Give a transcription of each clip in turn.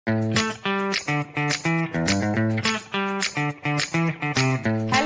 Hello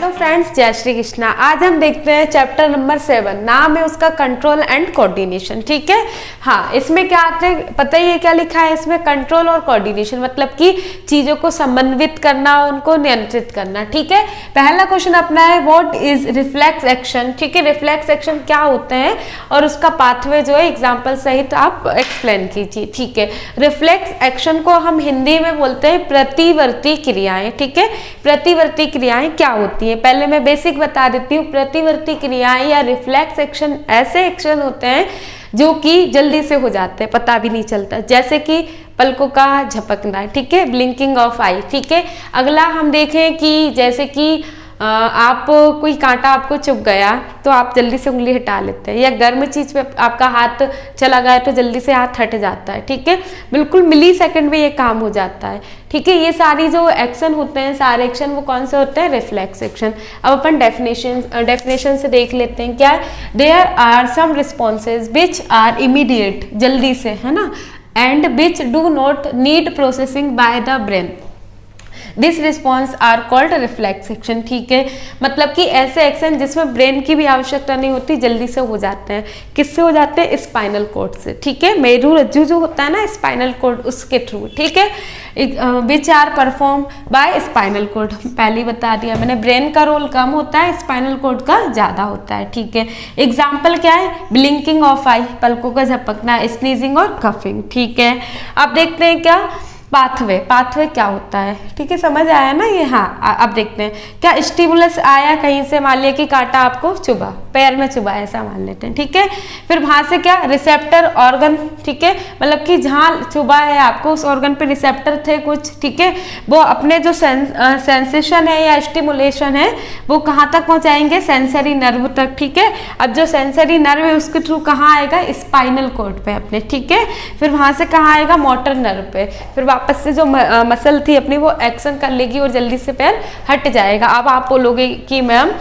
friends, जय श्री कृष्णा। आज हम देखते हैं चैप्टर नंबर 7। नाम है उसका कंट्रोल एंड कोऑर्डिनेशन। ठीक है, हाँ, इसमें क्या आते हैं पता ही है क्या लिखा है इसमें? कंट्रोल और कोऑर्डिनेशन, मतलब कि चीजों को समन्वित करना, उनको नियंत्रित करना। ठीक है, पहला क्वेश्चन अपना है व्हाट इज रिफ्लेक्स एक्शन। ठीक है, रिफ्लेक्स एक्शन क्या होते हैं और उसका पाथवे जो है एग्जाम्पल सहित आप एक्सप्लेन कीजिए। ठीक है, रिफ्लेक्स एक्शन को हम हिंदी में बोलते हैं प्रतिवर्ती क्रियाएं। ठीक है, प्रतिवर्ती क्रियाएं क्या होती है पहले मैं बेसिक बता देती हूँ। प्रतिवर्ती क्रियाएं या रिफ्लेक्स एक्शन ऐसे एक्शन होते हैं जो कि जल्दी से हो जाते हैं, पता भी नहीं चलता, जैसे कि पलकों का झपकना। ठीक है, ब्लिंकिंग ऑफ आई। ठीक है, अगला हम देखें कि जैसे कि आप कोई कांटा आपको चुभ गया तो आप जल्दी से उंगली हटा लेते हैं, या गर्म चीज पे आपका हाथ चला गया तो जल्दी से हाथ हट जाता है। ठीक है, बिल्कुल मिली सेकंड में ये काम हो जाता है। ठीक है, ये सारी जो एक्शन होते हैं, सारे एक्शन वो कौन से होते हैं? Reflex action. अब अपन डेफिनेशन से देख लेते हैं क्या है। There are some responses which are immediate, जल्दी से, है ना, and which do not need processing by the brain. This response are called reflex action. ठीक है, मतलब कि ऐसे एक्शन जिसमें ब्रेन की भी आवश्यकता नहीं होती, जल्दी से हो जाते हैं। किससे हो जाते हैं? स्पाइनल कॉर्ड से। ठीक है, मेरू रज्जु जो होता है ना, स्पाइनल कॉर्ड, उसके थ्रू। ठीक है, which are perform by spinal cord, पहले बता दिया मैंने। ब्रेन का रोल कम होता है, स्पाइनल कॉर्ड का ज्यादा होता है। ठीक है, एग्जाम्पल क्या है? ब्लिंकिंग ऑफ आई, पलकों का झपकना, स्नीजिंग और कफिंग। ठीक है, अब देखते हैं क्या पाथवे। पाथवे क्या होता है? ठीक है, समझ आया ना ये? हाँ, अब देखते हैं क्या स्टिमुलस आया कहीं से, मान लिया कि कांटा आपको चुभा, पैर में चुभा, ऐसा मान लेते हैं। ठीक है, फिर वहां से क्या रिसेप्टर ऑर्गन। ठीक है, मतलब कि जहाँ चुभा है आपको उस ऑर्गन पे रिसेप्टर थे कुछ। ठीक है, वो अपने जो सेंसेशन है या स्टिमुलेशन है वो कहाँ तक पहुंचाएंगे? सेंसरी नर्व तक। ठीक है, अब जो सेंसरी नर्व है उसके थ्रू कहाँ आएगा? स्पाइनल कॉर्ड पे अपने। ठीक है, फिर वहां से कहाँ आएगा? मोटर नर्व पे। फिर वापस से जो मसल थी अपनी वो एक्शन कर लेगी और जल्दी से पैर हट जाएगा। अब आप बोलोगे कि मैम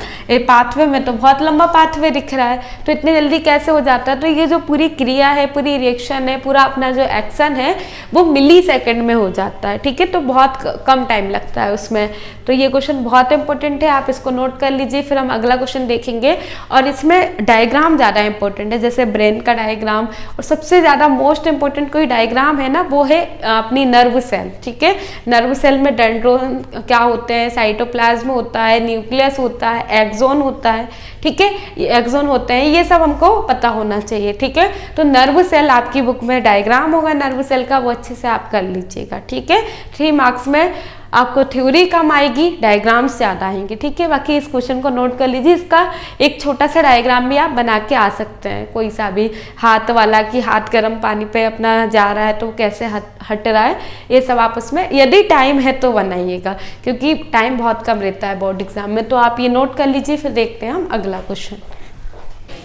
पाथवे में तो बहुत लंबा पाथवे दिख रहा है, तो इतनी जल्दी कैसे हो जाता है? तो ये जो पूरी क्रिया है, पूरी रिएक्शन है, पूरा अपना जो एक्शन है वो मिली सेकेंड में हो जाता है। ठीक है, तो बहुत कम टाइम लगता है उसमें। तो ये क्वेश्चन बहुत इंपॉर्टेंट है, आप इसको नोट कर लीजिए। फिर हम अगला क्वेश्चन देखेंगे और इसमें डायग्राम ज़्यादा इंपॉर्टेंट है, जैसे ब्रेन का डायग्राम, और सबसे ज़्यादा मोस्ट इंपॉर्टेंट कोई डायग्राम है ना वो है अपनी नर्व सेल। ठीक है, नर्व सेल में डेंड्रोन क्या होते हैं? साइटोप्लाज्म होता है, न्यूक्लियस होता है, एक्सोन होता है। ठीक है, एक्सोन होते हैं, ये सब हमको पता होना चाहिए। ठीक है, तो नर्व सेल आपकी बुक में डायग्राम होगा नर्व सेल का, वो अच्छे से आप कर लीजिएगा। ठीक है, 3 मार्क्स में आपको थ्योरी कम आएगी, डायग्राम्स ज़्यादा आएंगे। ठीक है, बाकी इस क्वेश्चन को नोट कर लीजिए। इसका एक छोटा सा डायग्राम भी आप बना के आ सकते हैं, कोई सा भी, हाथ वाला कि हाथ गर्म पानी पे अपना जा रहा है तो कैसे हट रहा है, ये सब आप उसमें यदि टाइम है तो बनाइएगा, क्योंकि टाइम बहुत कम रहता है बोर्ड एग्जाम में। तो आप ये नोट कर लीजिए, फिर देखते हैं हम अगला क्वेश्चन।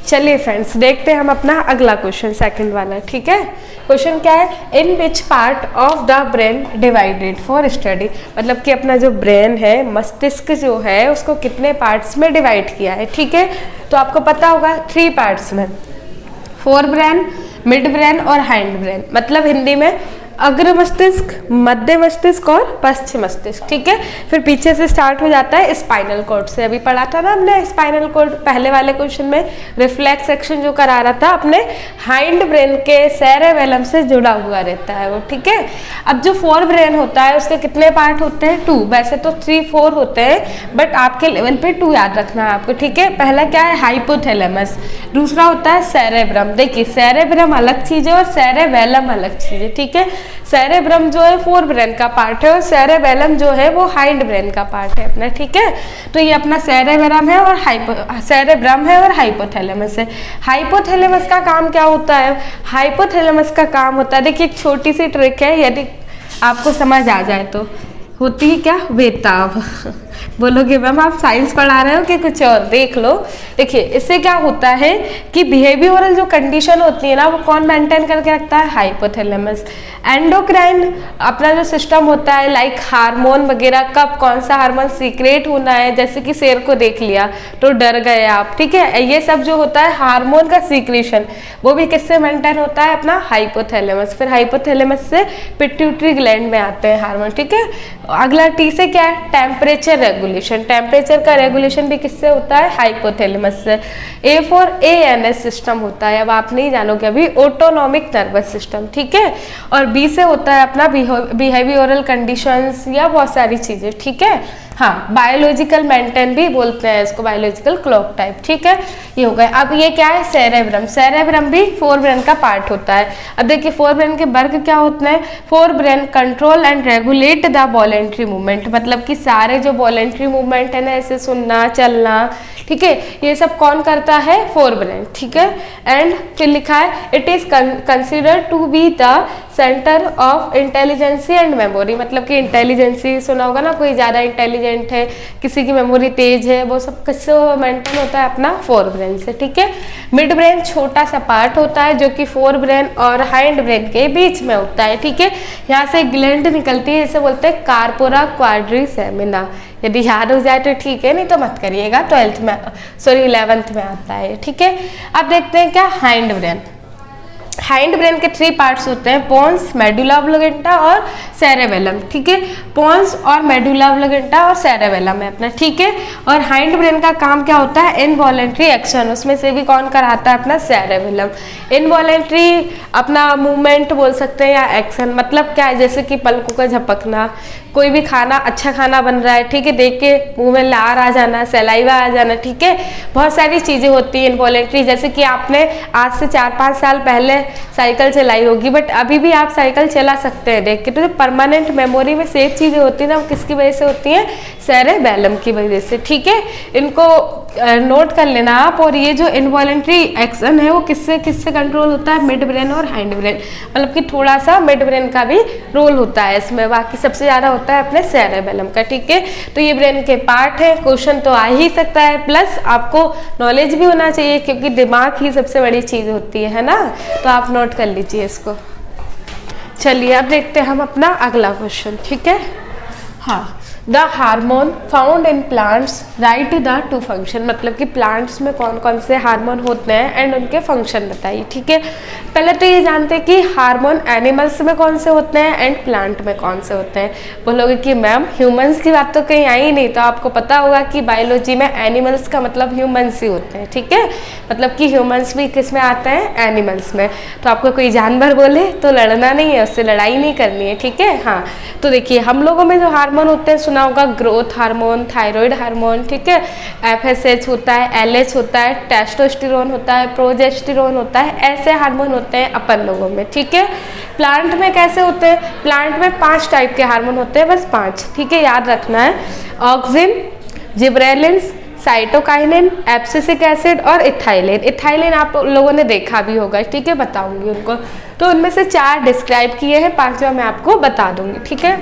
चलिए फ्रेंड्स, देखते हैं हम अपना अगला क्वेश्चन, सेकंड वाला। ठीक है, क्वेश्चन क्या है? In which part of the brain divided for study, मतलब कि अपना जो ब्रेन है, मस्तिष्क जो है, उसको कितने पार्ट्स में डिवाइड किया है। ठीक है, तो आपको पता होगा 3 पार्ट्स में, फोर ब्रेन, मिड ब्रेन और हाइंड ब्रेन, मतलब हिंदी में अग्र मस्तिष्क, मध्य मस्तिष्क और पश्चिम मस्तिष्क। ठीक है, फिर पीछे से स्टार्ट हो जाता है स्पाइनल कॉर्ड से। अभी पढ़ा था ना हमने स्पाइनल कॉर्ड पहले वाले क्वेश्चन में, रिफ्लेक्स एक्शन जो करा रहा था अपने हाइंड ब्रेन के सेरेबेलम से जुड़ा हुआ रहता है वो। ठीक है, अब जो फोर ब्रेन होता है उसके कितने पार्ट होते हैं? 2। वैसे तो 3, 4 होते हैं, बट आपके लेवल पे 2 याद रखना है आपको। ठीक है, पहला क्या है? हाइपोथैलेमस, दूसरा होता है सेरेब्रम। देखिए, सेरेब्रम अलग चीज है और सेरेबेलम अलग चीज है। ठीक है, सेरेब्रम जो है फोर ब्रेन का पार्ट है और सेरेबेलम जो है वो हाइंड ब्रेन का पार्ट है अपना। ठीक है, तो ये अपना सेरेब्रम है और हाइपोथैलेमस है। हाइपोथैलेमस का काम क्या होता है? हाइपोथैलेमस का काम होता है, देखिए एक छोटी सी ट्रिक है, यदि आपको समझ आ जाए तो, होती है क्या? बेताब। बोलोगे मैम आप साइंस पढ़ा रहे हो कि कुछ और, देख लो। देखिए इससे क्या होता है कि बिहेवियरल जो कंडीशन होती है ना वो कौन मेंटेन करके रखता है, हाइपोथैलेमस। एंडोक्राइन अपना जो सिस्टम होता है लाइक हार्मोन वगैरह, कब कौन सा हार्मोन सीक्रेट होना है, जैसे कि शेर को देख लिया तो डर गए आप, ठीक है, ये सब जो होता है हार्मोन का सीक्रेशन वो भी किससे मेंटेन होता है, अपना हाइपोथैलेमस। फिर हाइपोथैलेमस से पिट्यूटरी ग्लैंड में आते हैं हार्मोन, ठीक है। अगला टी से क्या है, टेम्परेचर रेगुलेशन। टेम्परेचर का रेगुलेशन भी किससे होता है, हाइपोथैलेमस से। ए फॉर एएनएस सिस्टम होता है, अब आप नहीं जानोगे अभी, ऑटोनॉमिक नर्वस सिस्टम, ठीक है। और बी से होता है अपना बिहेवियरल कंडीशंस या बहुत सारी चीजें, ठीक है। हाँ, बायोलॉजिकल मेंटेन भी बोलते हैं इसको, बायोलॉजिकल क्लॉक टाइप, ठीक है। ये हो गए। अब ये क्या है, सेरेब्रम। सेरेब्रम भी फोर ब्रेन का पार्ट होता है। अब देखिए फोर ब्रेन के वर्ग क्या होते हैं, fore brain control and regulate the voluntary movement, मतलब कि सारे जो वॉलेंट्री मूवमेंट है ना, ऐसे सुनना चलना, ठीक है, ये सब कौन करता है, फोर ब्रेन, ठीक है। एंड फिर लिखा है it is considered to be the centre of intelligency and memory, मतलब कि इंटेलिजेंसी सुना होगा ना, कोई ज़्यादा इंटेलिजेंट है, किसी की मेमोरी तेज है, वो सब किससे मेंटेन होता है, अपना फोर ब्रेन से, ठीक है। मिड ब्रेन छोटा सा पार्ट होता है जो कि फोर ब्रेन और हाइंड ब्रेन के बीच में होता है, ठीक है। यहाँ से ग्लैंड निकलती है, इसे बोलते हैं कार्पोरा क्वाड्रिसेमिना। यदि याद हो जाए तो ठीक है, नहीं तो मत करिएगा, 12th में सॉरी 11th में आता है, ठीक है। अब देखते हैं क्या, हाइंड ब्रेन। हाइंड ब्रेन के 3 पार्ट्स होते हैं, पोन्स, मेडुला ऑब्लिगेंटा और सेरेबेलम, ठीक है। पोन्स और मेडुला ऑब्लिगेंटा और सेरेबेलम है अपना, ठीक है। और हाइंड ब्रेन का काम क्या होता है, इनवॉलेंट्री एक्शन, उसमें से भी कौन कराता है, अपना सेरेबेलम। इनवॉलेंट्री अपना मूवमेंट बोल सकते हैं या एक्शन, मतलब क्या है, जैसे कि पलकों का झपकना, कोई भी खाना, अच्छा खाना बन रहा है, ठीक है, देख के मुंह में लार आ जाना, सलाइवा आ जाना, ठीक है, बहुत सारी चीजें होती हैं इनवॉलेंट्री। जैसे कि आपने आज से 4-5 साल पहले साइकिल चलाई होगी, बट अभी भी आप साइकिल चला सकते हैं देख के। तो जो परमानेंट मेमोरी में सेव चीजें होती है ना, वो किसकी वजह से होती हैं, सेरेबेलम की वजह से, ठीक है। इनको नोट कर लेना आप। और ये जो इनवॉलेंट्री एक्शन है वो किससे किससे कंट्रोल होता है, मिड ब्रेन और हाइंड ब्रेन, मतलब कि थोड़ा सा मिड ब्रेन का भी रोल होता है इसमें, बाकी सबसे ज्यादा होता है अपने सेरेबेलम का, ठीक है। तो ये ब्रेन के पार्ट है, क्वेश्चन तो आ ही सकता है, प्लस आपको नॉलेज भी होना चाहिए क्योंकि दिमाग ही सबसे बड़ी चीज होती है ना, तो आप नोट कर लीजिए इसको। चलिए अब देखते हैं हम अपना अगला क्वेश्चन, ठीक है। हाँ, the hormone found in plants right the two function, मतलब कि प्लांट्स में कौन कौन से हार्मोन होते हैं एंड उनके फंक्शन बताइए, ठीक है। पहले तो ये जानते हैं कि हार्मोन एनिमल्स में कौन से होते हैं एंड प्लांट में कौन से होते हैं। बोलोगे कि मैम ह्यूमंस की बात तो कहीं आई नहीं, तो आपको पता होगा कि बायोलॉजी में एनिमल्स का मतलब ह्यूमंस ही होते हैं, ठीक है, मतलब कि ह्यूमंस भी किस में आते हैं, एनिमल्स में। तो आपको कोई जानवर बोले तो लड़ना नहीं है, उससे लड़ाई नहीं करनी है, ठीक है। हाँ, तो देखिए हम लोगों में जो हार्मोन होते हैं, सुना होगा ग्रोथ हार्मोन, थायराइड हार्मोन, ठीक है, FSH होता है, LH होता है, टेस्टोस्टेरोन होता है, प्रोजेस्टेरोन होता है, ऐसे हार्मोन होते हैं अपन लोगों में, ठीक है। प्लांट में कैसे होते हैं, प्लांट में 5 टाइप के हार्मोन होते हैं, बस 5, ठीक है, याद रखना है। Auxin, gibberellins, cytokinin, abscisic acid और इथाइलिन। इथाइलिन आप लोगों ने देखा भी होगा, ठीक है, बताऊंगी उनको। तो उनमें से 4 डिस्क्राइब किए हैं, 5वां मैं आपको बता दूंगी, ठीक है।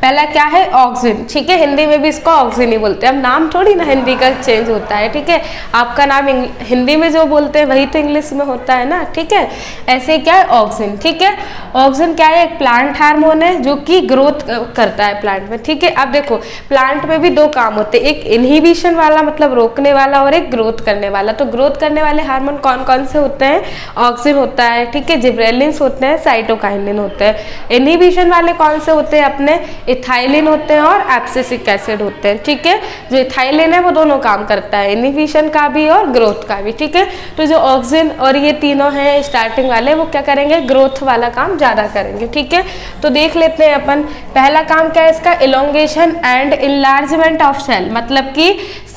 पहला क्या है, ऑक्सिन, ठीक है, हिंदी में भी इसको ऑक्सिन ही बोलते हैं। अब नाम थोड़ी ना हिंदी का चेंज होता है, ठीक है, आपका नाम हिंदी में जो बोलते हैं वही तो इंग्लिश में होता है ना, ठीक है। ऐसे क्या है, ऑक्सिन, ठीक है। ऑक्सिन क्या है, एक प्लांट हार्मोन है जो कि ग्रोथ करता है प्लांट में, ठीक है। अब देखो प्लांट में भी 2 काम होते हैं, एक इनहिबिशन वाला मतलब रोकने वाला और एक ग्रोथ करने वाला। तो ग्रोथ करने वाले हार्मोन कौन कौन से होते हैं, ऑक्सिन होता है, ठीक है, जिब्रेलिन्स होते हैं, साइटोकाइनिन होते हैं। इनहिबिशन वाले कौन से होते हैं, अपने इथाइलिन होते हैं और एब्सिसिक एसिड होते हैं, ठीक है। जो इथाइलिन है वो दोनों काम करता है, इनहिबिशन का भी और ग्रोथ का भी, ठीक है। तो जो ऑक्सिन और ये तीनों हैं स्टार्टिंग वाले, वो क्या करेंगे, ग्रोथ वाला काम ज्यादा करेंगे, ठीक है। तो देख लेते हैं अपन, पहला काम क्या है इसका, elongation and enlargement of cell, मतलब कि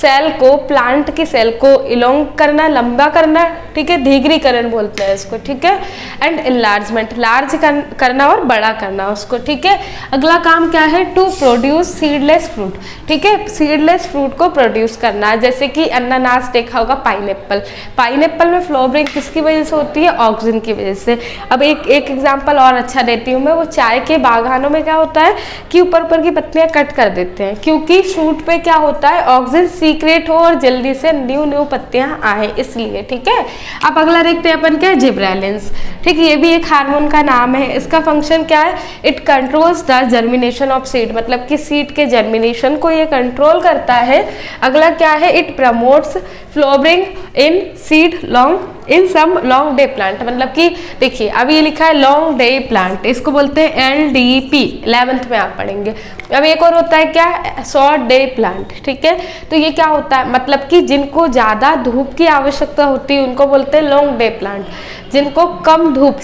सेल को, प्लांट की सेल को इलोंग करना, लंबा करना, ठीक है, धीघरीकरण बोलते हैं इसको, ठीक है, एंड इनलार्जमेंट, लार्ज करना और बड़ा करना उसको, ठीक है। अगला काम क्या है, टू प्रोड्यूस सीडलेस फ्रूट, ठीक है, सीडलेस फ्रूट को प्रोड्यूस करना है, जैसे कि अनानास देखा होगा, पाइनएप्पल, पाइनएप्पल में फ्लोवरिंग किसकी वजह से होती है, ऑक्सीजन की वजह से। अब एक एग्जांपल और अच्छा देती हूँ मैं, वो चाय के बागानों में क्या होता है कि ऊपर ऊपर की पत्तियां कट कर देते हैं, क्योंकि फ्रूट पे क्या होता है, ऑक्सीजन सीक्रेट हो और जल्दी से न्यू पत्तियां आए, इसलिए, ठीक है। अब अगला देखते हैं अपन क्या है, जिब्रेलिन्स, ठीक है, ये भी एक हार्मोन का नाम है। इसका फंक्शन क्या है, it controls the germination of seed, मतलब कि सीड के जर्मिनेशन को ये कंट्रोल करता है। अगला क्या है, it promotes flowering in seed long in some long day plant, मतलब कि देखिए अब ये लिखा है लॉन्ग डे प्लांट, इसको बोलते हैं LDP, 11th में आप पढ़ेंगे। अब एक और होता है क्या, शॉर्ट डे प्लांट, ठीक है, तो ये क्या होता है, मतलब कि जिनको ज़्यादा धूप की आवश्यकता होती है उनको बोलते हैं लॉन्ग डे प्लांट, जिनको कम धूप,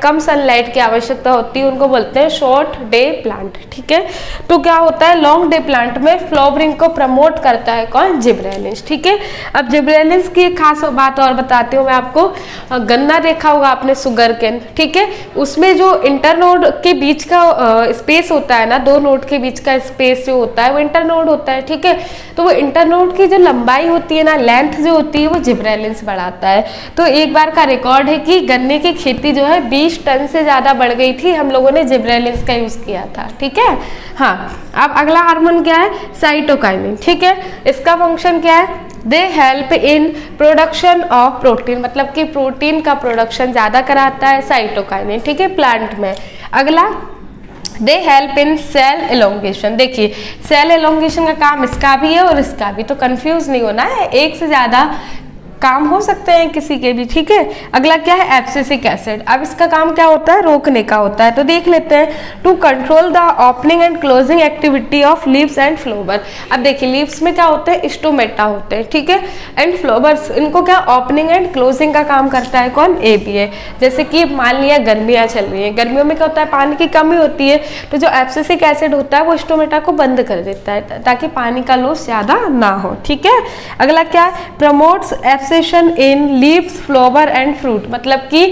कम सनलाइट की आवश्यकता होती है उनको बोलते हैं शॉर्ट डे प्लांट, ठीक है। तो क्या होता है, लॉन्ग डे प्लांट में फ्लावरिंग को प्रमोट करता है कौन, जिब्रेलिन्स, ठीक है। अब जिब्रेलिन्स की एक खास बात और बताती हूँ मैं आपको, गन्ना देखा होगा आपने, सुगर केन, ठीक है, उसमें जो इंटरनोड के बीच का स्पेस होता है ना, दो नोड के बीच का स्पेस जो होता है वो इंटरनोड होता है, ठीक है। तो वो इंटरनोड की जो लंबाई होती है ना, लेंथ जो होती है, वो जिब्रेलिन्स बढ़ाता है। तो एक बार का रिकॉर्ड है कि गन्ने की खेती जो है 20 टन से ज़्यादा बढ़ गई थी, हम लोगों ने जिब्रेलिन्स का यूज़ किया था, ठीक है। हाँ, अब अगला हार्मोन क्या है, साइटोकाइनिन, ठीक है, इसका फंक्शन क्या है, दे help in production of protein, मतलब कि प्रोटीन का प्रोडक्शन ज़्यादा कराता है साइटोकाइनिन, ठीक है, प्लांट में। अगला they help in cell elongation, देखिए सेल एलोंगेशन का काम इसका भी है और इसका भी, तो कंफ्यूज नहीं होना है, एक से ज़्यादा काम हो सकते हैं किसी के भी, ठीक है। अगला क्या है, एब्सिसिक एसिड, अब इसका काम क्या होता है, रोकने का होता है, तो देख लेते हैं, to control the opening and closing activity of leaves and flower. अब देखिए लीव्स में क्या होते हैं, स्टोमेटा होते हैं, ठीक है, एंड फ्लोवर्स, इनको क्या ओपनिंग एंड क्लोजिंग का काम करता है कौन, ABA। जैसे कि मान लिया गर्मियाँ चल रही हैं, गर्मियों में क्या होता है, पानी की कमी होती है, तो जो एब्सिसिक एसिड होता है वो स्टोमेटा को बंद कर देता है ताकि पानी का लॉस ज़्यादा ना हो, ठीक है। अगला क्या है, promotes in leaves, flower and fruit, मतलब कि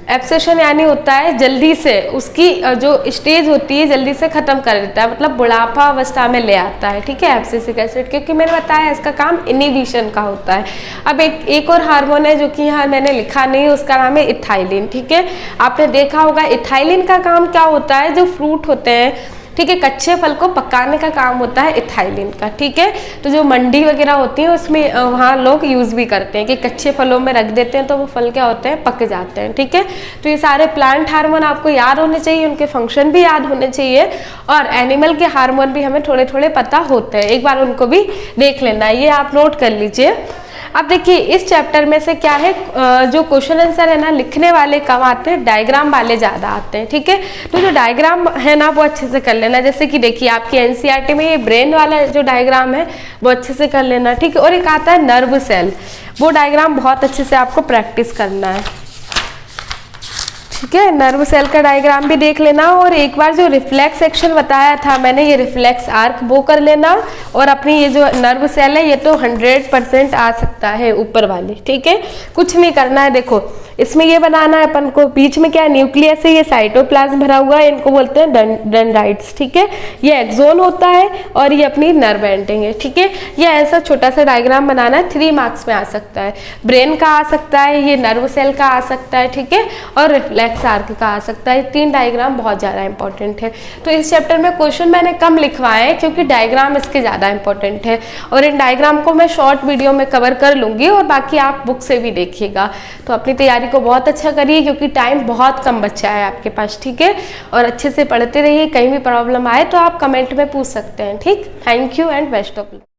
एब्सेशन यानी होता है जल्दी से उसकी जो स्टेज होती है जल्दी से खत्म कर देता है, मतलब बुढ़ापा अवस्था में ले आता है, ठीक है, एब्सिसिक एसिड, क्योंकि मैंने बताया इसका काम इनहिबिशन का होता है। अब एक और हार्मोन है जो कि यहाँ मैंने लिखा नहीं है, उसका नाम है इथाइलिन, ठीक है। आपने देखा होगा इथाइलिन का काम क्या होता है, जो फ्रूट होते हैं, ठीक है, कच्चे फल को पकाने का काम होता है इथाइलिन का, ठीक है। तो जो मंडी वगैरह होती है उसमें वहाँ लोग यूज़ भी करते हैं कि कच्चे फलों में रख देते हैं तो वो फल क्या होते हैं, पक जाते हैं, ठीक है। तो ये सारे प्लांट हार्मोन आपको याद होने चाहिए, उनके फंक्शन भी याद होने चाहिए, और एनिमल के हार्मोन भी हमें थोड़े थोड़े पता होते हैं, एक बार उनको भी देख लेना, ये आप नोट कर लीजिए। अब देखिए इस चैप्टर में से क्या है, जो क्वेश्चन आंसर है ना, लिखने वाले कम आते हैं, डायग्राम वाले ज़्यादा आते हैं, ठीक है। तो जो डायग्राम है ना वो अच्छे से कर लेना, जैसे कि देखिए आपकी NCERT में ये ब्रेन वाला जो डायग्राम है वो अच्छे से कर लेना, ठीक है। और एक आता है नर्व सेल, वो डायग्राम बहुत अच्छे से आपको प्रैक्टिस करना है, ठीक है। नर्व सेल का डायग्राम भी देख लेना, और एक बार जो रिफ्लेक्स सेक्शन बताया था मैंने, ये रिफ्लेक्स आर्क वो कर लेना, और अपनी ये जो नर्व सेल है ये तो 100% आ सकता है ऊपर वाली, ठीक है। कुछ नहीं करना है, देखो इसमें ये बनाना है अपन को, बीच में क्या है, न्यूक्लियस है, ये साइटोप्लाज्म भरा हुआ है, इनको बोलते हैं डेंड्राइट्स, ठीक है। ये एक्सोन होता है और ये अपनी नर्व एंडिंग है, ठीक है। ये ऐसा छोटा सा डायग्राम बनाना है, 3 मार्क्स में आ सकता है, ब्रेन का आ सकता है, ये नर्व सेल का आ सकता है, ठीक है, और रिफ्लेक्स आर्क का आ सकता है। 3 डायग्राम बहुत ज़्यादा इंपॉर्टेंट है। तो इस चैप्टर में क्वेश्चन मैंने कम लिखवाए हैं क्योंकि डायग्राम इसके ज़्यादा इंपॉर्टेंट है, और इन डायग्राम को मैं शॉर्ट वीडियो में कवर कर लूँगी, और बाकी आप बुक से भी देखिएगा। तो अपनी तैयारी को बहुत अच्छा करिए क्योंकि टाइम बहुत कम बचा है आपके पास, ठीक है। और अच्छे से पढ़ते रहिए, कहीं भी प्रॉब्लम आए तो आप कमेंट में पूछ सकते हैं, ठीक। Thank you and best of luck.